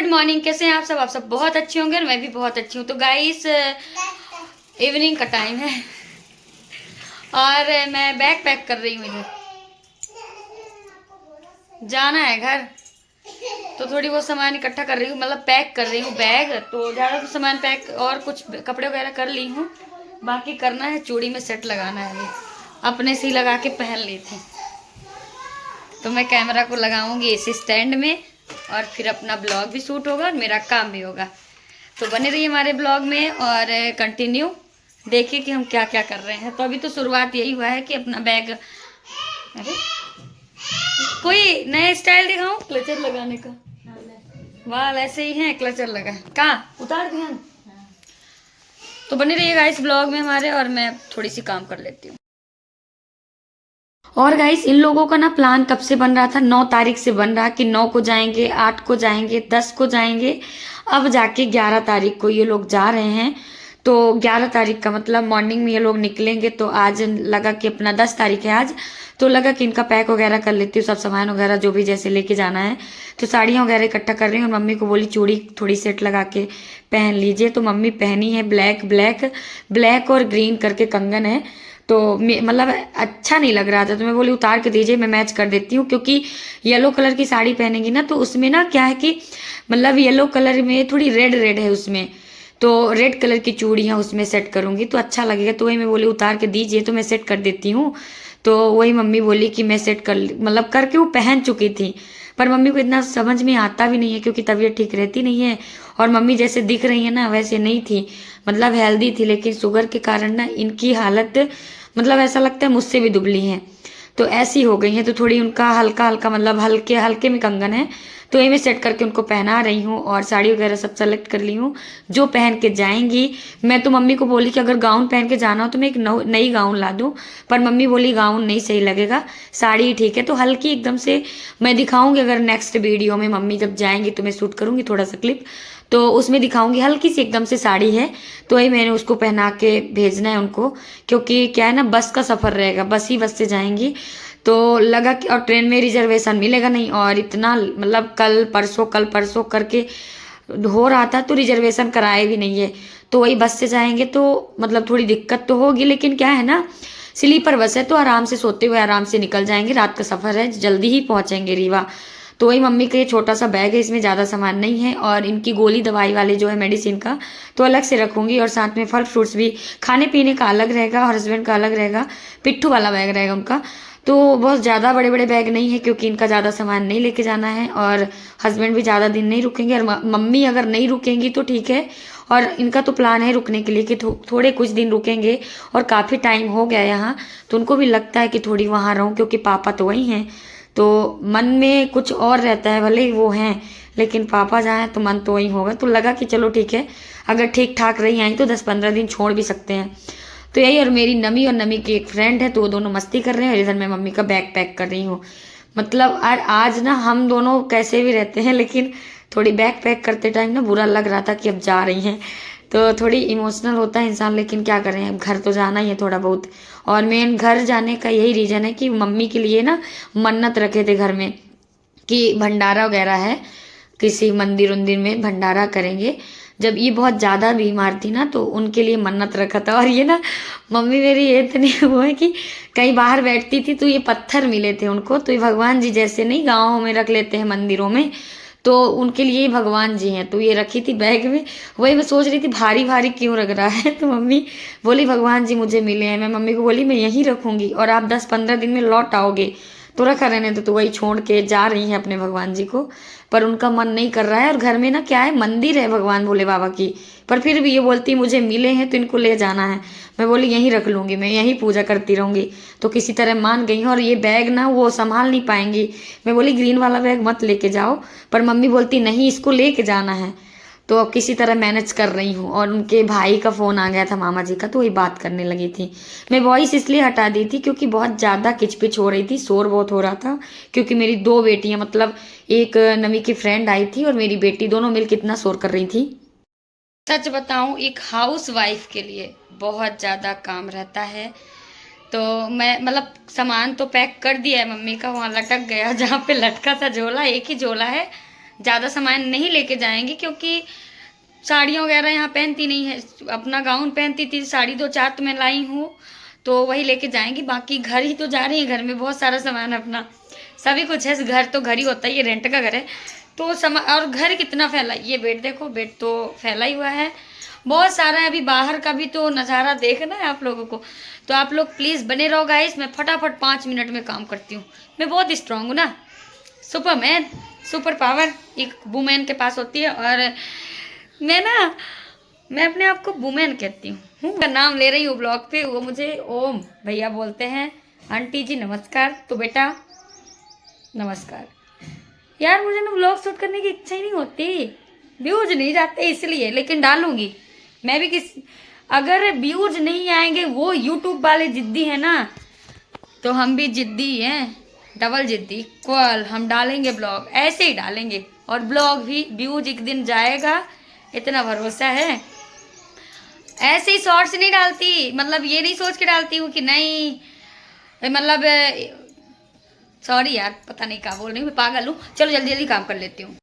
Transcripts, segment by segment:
Morning, कैसे हैं आप सब? आप सब बहुत अच्छे होंगे और मैं भी बहुत अच्छी हूँ। तो गाइस, इवनिंग का टाइम है और मैं बैग पैक कर रही हूँ। इधर जाना है घर, तो थोड़ी बहुत सामान इकट्ठा कर रही हूँ, मतलब पैक कर रही हूँ बैग। तो ज़्यादा तो सामान पैक और कुछ कपड़े वगैरह कर ली हूँ, बाकी करना है। चूड़ी में सेट लगाना है, अभी अपने से ही लगा के पहन ली थी। तो मैं कैमरा को लगाऊंगी इस स्टैंड में और फिर अपना ब्लॉग भी शूट होगा और मेरा काम भी होगा। तो बने रहिए हमारे ब्लॉग में और कंटिन्यू देखिए कि हम क्या क्या कर रहे हैं। तो अभी तो शुरुआत यही हुआ है कि अपना बैग, अरे कोई नया स्टाइल दिखाऊं क्लचर लगाने का। वाह, ऐसे ही है, क्लचर लगा कहाँ उतार दिया। तो बने रहिएगा इस ब्लॉग में हमारे, और मैं थोड़ी सी काम कर लेती हूँ। और गाइस, इन लोगों का ना प्लान कब से बन रहा था, 9 तारीख से बन रहा कि 9 को जाएंगे, 8 को जाएंगे, 10 को जाएंगे। अब जाके 11 तारीख को ये लोग जा रहे हैं। तो 11 तारीख का मतलब मॉर्निंग में ये लोग निकलेंगे। तो आज लगा कि अपना 10 तारीख है आज, तो लगा कि इनका पैक वगैरह कर लेती हूँ, सब सामान वगैरह जो भी जैसे लेके जाना है। तो साड़ियाँ वगैरह इकट्ठा कर रही हूँ और मम्मी को बोली चूड़ी थोड़ी सेट लगा के पहन लीजिए। तो मम्मी पहनी है ब्लैक ब्लैक ब्लैक और ग्रीन करके कंगन है। तो मतलब अच्छा नहीं लग रहा था, तो मैं बोली उतार के दीजिए, मैं मैच कर देती हूँ। क्योंकि येलो कलर की साड़ी पहनेंगी ना, तो उसमें ना क्या है कि मतलब येलो कलर में थोड़ी रेड रेड है उसमें, तो रेड कलर की चूड़ियाँ उसमें सेट करूँगी तो अच्छा लगेगा। तो वही मैं बोली उतार के दीजिए, तो मैं सेट कर देती हूँ। तो वही मम्मी बोली कि मैं सेट कर, मतलब करके वो पहन चुकी थी। पर मम्मी को इतना समझ में आता भी नहीं है क्योंकि तबीयत ठीक रहती नहीं है। और मम्मी जैसे दिख रही है ना वैसे नहीं थी, मतलब हेल्दी थी, लेकिन शुगर के कारण ना इनकी हालत मतलब ऐसा लगता है मुझसे भी दुबली हैं। तो ऐसी हो गई हैं। तो थोड़ी उनका हल्का हल्का मतलब हल्के हल्के में कंगन है, तो ये मैं सेट करके उनको पहना रही हूँ। और साड़ी वगैरह सब सेलेक्ट कर ली हूँ जो पहन के जाएंगी। मैं तो मम्मी को बोली कि अगर गाउन पहन के जाना हो तो मैं एक नई गाउन ला दूँ, पर मम्मी बोली गाउन नहीं सही लगेगा, साड़ी ही ठीक है। तो हल्की एकदम से मैं दिखाऊंगी, अगर नेक्स्ट वीडियो में मम्मी जब जाएंगी तो मैं शूट करूंगी थोड़ा सा क्लिप, तो उसमें दिखाऊंगी। हल्की सी एकदम से साड़ी है, तो वही मैंने उसको पहना के भेजना है उनको। क्योंकि क्या है ना, बस का सफ़र रहेगा, बस से जाएंगी। तो लगा कि और ट्रेन में रिजर्वेशन मिलेगा नहीं, और इतना मतलब कल परसों करके हो रहा था, तो रिजर्वेशन कराए भी नहीं है। तो वही बस से जाएंगे तो मतलब थोड़ी दिक्कत तो होगी, लेकिन क्या है ना, स्लीपर बस है तो आराम से सोते हुए आराम से निकल जाएंगे। रात का सफ़र है, जल्दी ही पहुंचेंगे रीवा। तो वही मम्मी का ये छोटा सा बैग है, इसमें ज़्यादा सामान नहीं है। और इनकी गोली दवाई वाले जो है मेडिसिन का, तो अलग से रखूंगी। और साथ में फल फ्रूट्स भी, खाने पीने का अलग रहेगा और हस्बैंड का अलग रहेगा। पिट्ठू वाला बैग रहेगा उनका। तो बहुत ज़्यादा बड़े बड़े बैग नहीं है क्योंकि इनका ज़्यादा सामान नहीं लेके जाना है, और हस्बैंड भी ज़्यादा दिन नहीं रुकेंगे। और मम्मी अगर नहीं रुकेंगी तो ठीक है, और इनका तो प्लान है रुकने के लिए कि थोड़े कुछ दिन रुकेंगे। और काफ़ी टाइम हो गया यहाँ, तो उनको भी लगता है कि थोड़ी वहाँ रहूँ, क्योंकि पापा तो वही हैं। तो मन में कुछ और रहता है, भले ही वो हैं, लेकिन पापा जाए तो मन तो वही होगा। तो लगा कि चलो ठीक है, अगर ठीक ठाक रही आई तो 10-15 दिन छोड़ भी सकते हैं। तो यही, और मेरी नमी और नमी की एक फ्रेंड है, तो वो दोनों मस्ती कर रहे हैं और इधर मैं मम्मी का बैग पैक कर रही हूँ। मतलब आज ना हम दोनों कैसे भी रहते हैं, लेकिन थोड़ी बैग पैक करते टाइम ना बुरा लग रहा था कि अब जा रही हैं। तो थोड़ी इमोशनल होता है इंसान, लेकिन क्या करें, अब घर तो जाना ही है थोड़ा बहुत। और मेन घर जाने का यही रीज़न है कि मम्मी के लिए ना मन्नत रखे थे घर में कि भंडारा वगैरह है, किसी मंदिर उंदिर में भंडारा करेंगे। जब ये बहुत ज़्यादा बीमार थी ना, तो उनके लिए मन्नत रखा था। और ये ना मम्मी मेरी ये इतनी वो है कि कहीं बाहर बैठती थी तो ये पत्थर मिले थे उनको, तो ये भगवान जी जैसे नहीं गाँव में रख लेते हैं मंदिरों में, तो उनके लिए भगवान जी हैं। तो ये रखी थी बैग में। वही मैं सोच रही थी भारी भारी क्यों लग रहा है, तो मम्मी बोली भगवान जी मुझे मिले हैं। मैं मम्मी को बोली मैं यहीं रखूंगी और आप 10-15 दिन में लौट आओगे, तो रखा रहने तो वही छोड़ के जा रही है अपने भगवान जी को। पर उनका मन नहीं कर रहा है, और घर में ना क्या है, मंदिर है भगवान भोले बाबा की, पर फिर भी ये बोलती मुझे मिले हैं तो इनको ले जाना है। मैं बोली यहीं रख लूंगी, मैं यहीं पूजा करती रहूंगी। तो किसी तरह मान गई हैं। और ये बैग ना वो संभाल नहीं पाएंगी। मैं बोली ग्रीन वाला बैग मत लेके जाओ, पर मम्मी बोलती नहीं इसको लेके जाना है। तो अब किसी तरह मैनेज कर रही हूँ। और उनके भाई का फ़ोन आ गया था, मामा जी का, तो वही बात करने लगी थी। मैं वॉइस इसलिए हटा दी थी क्योंकि बहुत ज़्यादा किचपिच हो रही थी, शोर बहुत हो रहा था। क्योंकि मेरी 2 बेटियाँ, मतलब एक नमी की फ्रेंड आई थी और मेरी बेटी, दोनों मिल कितना शोर कर रही थी। सच बताऊं, एक हाउस वाइफ के लिए बहुत ज़्यादा काम रहता है। तो मैं मतलब सामान तो पैक कर दिया है मम्मी का, वहाँ लटक गया जहाँ पे लटका था झोला, एक ही झोला है, ज़्यादा सामान नहीं लेके जाएंगे, क्योंकि साड़ियाँ वगैरह यहाँ पहनती नहीं है। अपना गाउन पहनती थी, साड़ी 2-4 तो मैं लाई हूँ, तो वही लेके जाएंगी। बाकी घर ही तो जा रही है, घर में बहुत सारा सामान अपना सभी कुछ है। घर तो घर ही होता है, ये रेंट का घर है तो और घर कितना फैला, ये बेड देखो, बेड तो फैला ही हुआ है, बहुत सारा है। अभी बाहर का भी तो नज़ारा देखना है आप लोगों को, तो आप लोग प्लीज़ बने रहो गाइस। मैं फटाफट 5 मिनट में काम करती हूँ। मैं बहुत स्ट्रांग हूँ ना, सुपरमैन, सुपर पावर एक वुमेन के पास होती है। और मैं अपने आप को वुमेन कहती हूँ। का नाम ले रही हूँ ब्लॉग पे, वो मुझे ओम भैया बोलते हैं। आंटी जी नमस्कार। तो बेटा नमस्कार। यार मुझे ना ब्लॉग शूट करने की इच्छा ही नहीं होती, व्यूज नहीं जाते इसलिए, लेकिन डालूंगी मैं भी। अगर व्यूज नहीं आएंगे, वो यूट्यूब वाले जिद्दी है ना, तो हम भी जिद्दी हैं, डबल जिद्दी इक्वल। हम डालेंगे ब्लॉग, ऐसे ही डालेंगे, और ब्लॉग भी व्यूज एक दिन जाएगा, इतना भरोसा है। ऐसे ही शॉर्ट्स नहीं डालती, मतलब ये नहीं सोच के डालती हूँ कि नहीं, मतलब सॉरी यार, पता नहीं क्या बोल रही हूँ, मैं पागल हूँ। चलो जल्दी जल्दी काम कर लेती हूँ।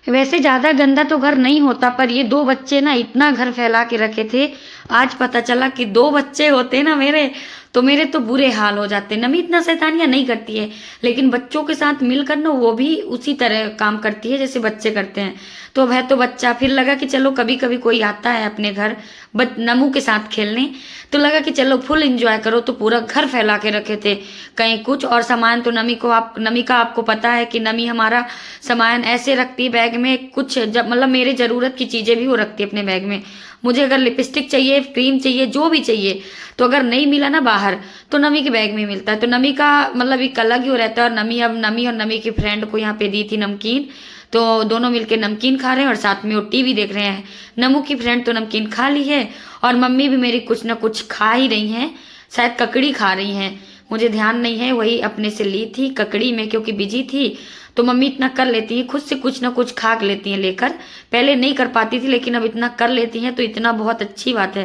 वैसे ज़्यादा गंदा तो घर नहीं होता, पर ये 2 बच्चे ना इतना घर फैला के रखे थे। आज पता चला कि 2 बच्चे होते ना मेरे, तो मेरे तो बुरे हाल हो जाते। नमी इतना शैतानियाँ नहीं करती है, लेकिन बच्चों के साथ मिलकर ना वो भी उसी तरह काम करती है जैसे बच्चे करते हैं। तो अब है तो बच्चा, फिर लगा कि चलो कभी कभी कोई आता है अपने घर नमू के साथ खेलने, तो लगा कि चलो फुल एंजॉय करो। तो पूरा घर फैला के रखे थे, कहीं कुछ और सामान। तो नमी का आपको पता है कि नमी हमारा सामान ऐसे रखती है बैग में, कुछ जब मतलब मेरे ज़रूरत की चीज़ें भी वो रखती है अपने बैग में। मुझे अगर लिपस्टिक चाहिए, क्रीम चाहिए, जो भी चाहिए, तो अगर नहीं मिला ना बाहर, तो नमी के बैग में मिलता है। तो नमी का मतलब एक अलग ही हो रहता है। और नमी और नमी की फ्रेंड को यहाँ पे दी थी नमकीन, तो दोनों मिलके नमकीन खा रहे हैं और साथ में वो टीवी देख रहे हैं। नमू की फ्रेंड तो नमकीन खा ली है, और मम्मी भी मेरी कुछ ना कुछ खा ही रही हैं, शायद ककड़ी खा रही हैं, मुझे ध्यान नहीं है। वही अपने से ली थी ककड़ी में, क्योंकि बिजी थी। तो मम्मी इतना कर लेती हैं, खुद से कुछ ना कुछ खा लेती हैं लेकर। पहले नहीं कर पाती थी, लेकिन अब इतना कर लेती हैं, तो इतना बहुत अच्छी बात है।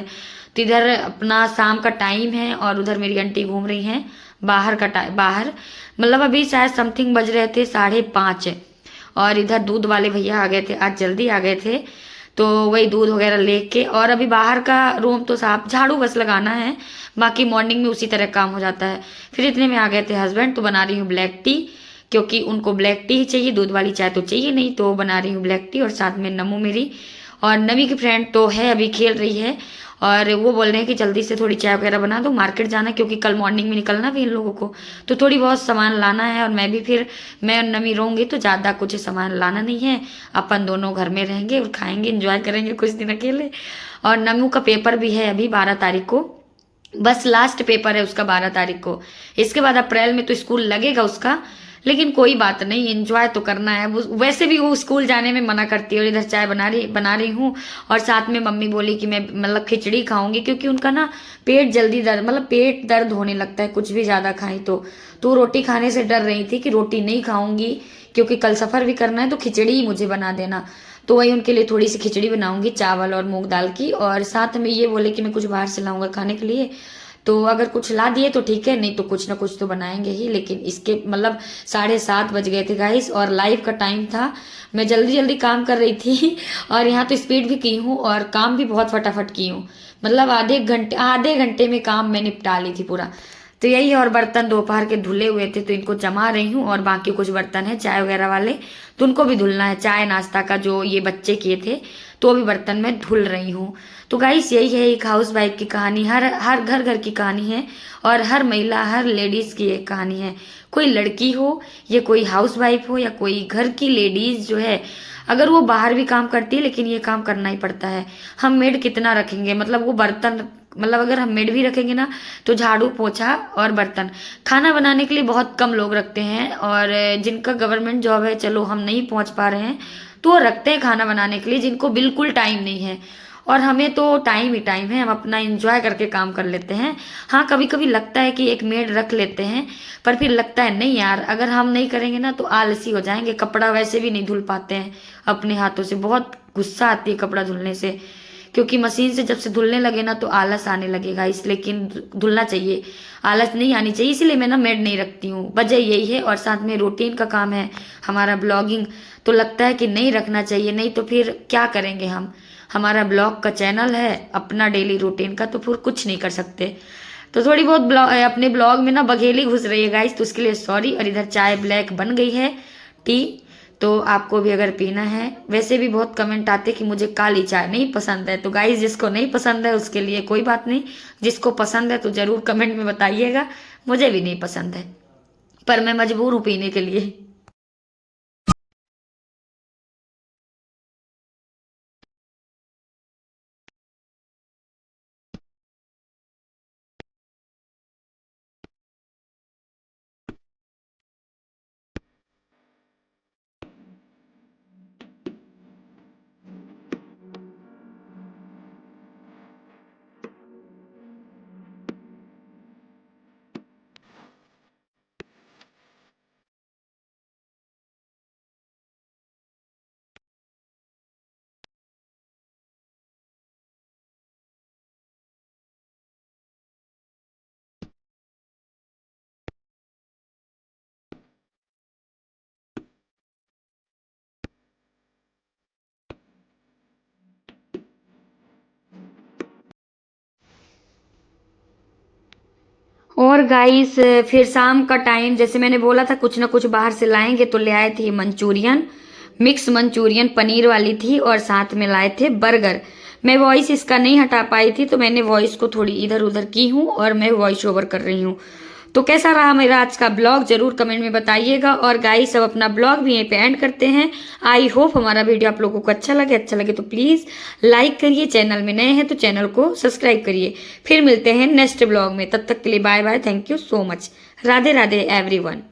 तो इधर अपना शाम का टाइम है, और उधर मेरी आंटी घूम रही हैं बाहर बाहर, मतलब अभी शायद समथिंग बज रहे थे 5:30। और इधर दूध वाले भैया आ गए थे, आज जल्दी आ गए थे, तो वही दूध वगैरह लेके। और अभी बाहर का रूम तो साफ, झाड़ू बस लगाना है, बाकी मॉर्निंग में उसी तरह काम हो जाता है। फिर इतने में आ गए थे हस्बैंड, तो बना रही हूँ ब्लैक टी, क्योंकि उनको ब्लैक टी ही चाहिए, दूध वाली चाय तो चाहिए नहीं। तो बना रही हूँ ब्लैक टी, और साथ में नमू मेरी और नमी की फ्रेंड तो है, अभी खेल रही है। और वो बोल रहे हैं कि जल्दी से थोड़ी चाय वगैरह बना दो, मार्केट जाना, क्योंकि कल मॉर्निंग में निकलना भी इन लोगों को, तो थोड़ी बहुत सामान लाना है। और मैं भी फिर, मैं और नमी रहूँगी तो ज़्यादा कुछ सामान लाना नहीं है, अपन दोनों घर में रहेंगे और खाएंगे, इंजॉय करेंगे कुछ दिन अकेले। और नमू का पेपर भी है अभी 12 तारीख को, बस लास्ट पेपर है उसका 12 तारीख को। इसके बाद अप्रैल में तो स्कूल लगेगा उसका, लेकिन कोई बात नहीं, एंजॉय तो करना है। वैसे भी वो स्कूल जाने में मना करती है और इधर चाय बना रही हूँ। और साथ में मम्मी बोली कि मैं मतलब खिचड़ी खाऊंगी, क्योंकि उनका ना पेट जल्दी दर्द मतलब पेट दर्द होने लगता है कुछ भी ज़्यादा खाई तो रोटी खाने से डर रही थी कि रोटी नहीं खाऊंगी क्योंकि कल सफ़र भी करना है, तो खिचड़ी ही मुझे बना देना। तो वही उनके लिए थोड़ी सी खिचड़ी बनाऊंगी चावल और मूंग दाल की, और साथ में ये बोले कि मैं कुछ बाहर से लाऊंगा खाने के लिए। तो अगर कुछ ला दिए तो ठीक है, नहीं तो कुछ ना कुछ तो बनाएंगे ही। लेकिन इसके मतलब 7:30 बज गए थे गाइस, और लाइव का टाइम था। मैं जल्दी जल्दी काम कर रही थी और यहाँ तो स्पीड भी की हूँ और काम भी बहुत फटाफट की हूँ। मतलब आधे घंटे में काम मैं निपटा ली थी पूरा। तो यही है। और बर्तन दोपहर के धुले हुए थे तो इनको जमा रही हूँ, और बाकी कुछ बर्तन है चाय वगैरह वाले तो उनको भी धुलना है। चाय नाश्ता का जो ये बच्चे किए थे तो भी बर्तन मैं धुल रही हूँ। तो गाइस यही है एक हाउस वाइफ की कहानी। हर हर घर की कहानी है, और हर महिला हर लेडीज की एक कहानी है। कोई लड़की हो या कोई हाउस वाइफ हो या कोई घर की लेडीज जो है, अगर वो बाहर भी काम करती है लेकिन ये काम करना ही पड़ता है। हम मेड कितना रखेंगे, मतलब वो बर्तन मतलब अगर हम मेड भी रखेंगे ना तो झाड़ू पोछा और बर्तन, खाना बनाने के लिए बहुत कम लोग रखते हैं। और जिनका गवर्नमेंट जॉब है, चलो हम नहीं पहुंच पा रहे हैं तो वो रखते हैं खाना बनाने के लिए, जिनको बिल्कुल टाइम नहीं है। और हमें तो टाइम ही टाइम है, हम अपना एंजॉय करके काम कर लेते हैं। हाँ कभी कभी लगता है कि एक मेड रख लेते हैं, पर फिर लगता है नहीं यार, अगर हम नहीं करेंगे ना तो आलसी हो जाएंगे। कपड़ा वैसे भी नहीं धुल पाते हैं अपने हाथों से, बहुत गुस्सा आती है कपड़ा धुलने से, क्योंकि मशीन से जब से धुलने लगे ना तो आलस आने लगेगा। इस लेकिन धुलना चाहिए, आलस नहीं आनी चाहिए, इसीलिए मैं ना मेड नहीं रखती हूँ। वजह यही है। और साथ में रूटीन का काम है हमारा ब्लॉगिंग, तो लगता है कि नहीं रखना चाहिए, नहीं तो फिर क्या करेंगे हम। हमारा ब्लॉग का चैनल है अपना डेली रूटीन का, तो फिर कुछ नहीं कर सकते। तो थोड़ी बहुत अपने ब्लॉग में ना बघेली घुस रही है गाइस, तो उसके लिए सॉरी। और इधर चाय ब्लैक बन गई है, टी। तो आपको भी अगर पीना है, वैसे भी बहुत कमेंट आते कि मुझे काली चाय नहीं पसंद है, तो गाइस जिसको नहीं पसंद है उसके लिए कोई बात नहीं, जिसको पसंद है तो जरूर कमेंट में बताइएगा। मुझे भी नहीं पसंद है, पर मैं मजबूर हूँ पीने के लिए। और गाइस फिर शाम का टाइम, जैसे मैंने बोला था कुछ ना कुछ बाहर से लाएंगे, तो ले आए थे मंचूरियन, मिक्स मंचूरियन पनीर वाली थी, और साथ में लाए थे बर्गर। मैं वॉइस इसका नहीं हटा पाई थी तो मैंने वॉइस को थोड़ी इधर उधर की हूँ और मैं वॉइस ओवर कर रही हूँ। तो कैसा रहा मेरा आज का ब्लॉग जरूर कमेंट में बताइएगा। और गाइस अब अपना ब्लॉग भी यहीं पे एंड करते हैं। आई होप हमारा वीडियो आप लोगों को अच्छा लगे तो प्लीज़ लाइक करिए, चैनल में नए हैं तो चैनल को सब्सक्राइब करिए। फिर मिलते हैं नेक्स्ट ब्लॉग में, तब तक के लिए bye bye, thank you so much. Radhe Radhe everyone.